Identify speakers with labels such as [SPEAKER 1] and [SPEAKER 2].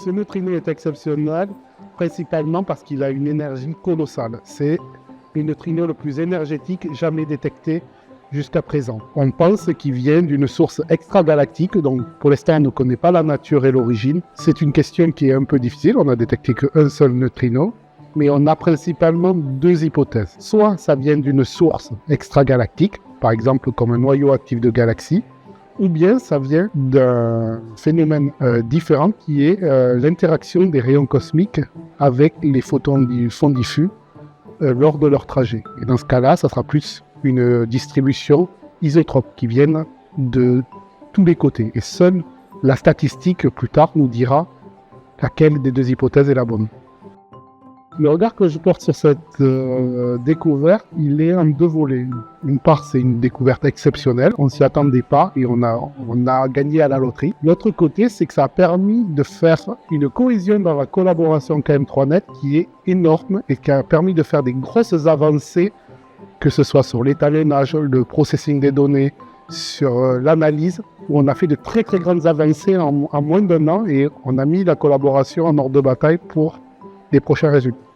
[SPEAKER 1] Ce neutrino est exceptionnel, principalement parce qu'il a une énergie colossale. C'est le neutrino le plus énergétique jamais détecté jusqu'à présent. On pense qu'il vient d'une source extragalactique, donc pour l'instant on ne connaît pas la nature et l'origine. C'est une question qui est un peu difficile, on n'a détecté qu'un seul neutrino, mais on a principalement deux hypothèses. Soit ça vient d'une source extragalactique, par exemple comme un noyau actif de galaxie, ou bien ça vient d'un phénomène différent qui est l'interaction des rayons cosmiques avec les photons du fond diffus lors de leur trajet. Et dans ce cas-là, ça sera plus une distribution isotrope qui vienne de tous les côtés. Et seule la statistique plus tard nous dira laquelle des deux hypothèses est la bonne. Le regard que je porte sur cette découverte, il est en deux volets. Une part, c'est une découverte exceptionnelle, on ne s'y attendait pas et on a gagné à la loterie. L'autre côté, c'est que ça a permis de faire une cohésion dans la collaboration KM3Net qui est énorme et qui a permis de faire des grosses avancées, que ce soit sur l'étalonnage, le processing des données, sur l'analyse, où on a fait de très très grandes avancées en moins d'un an et on a mis la collaboration en ordre de bataille pour les prochains résultats.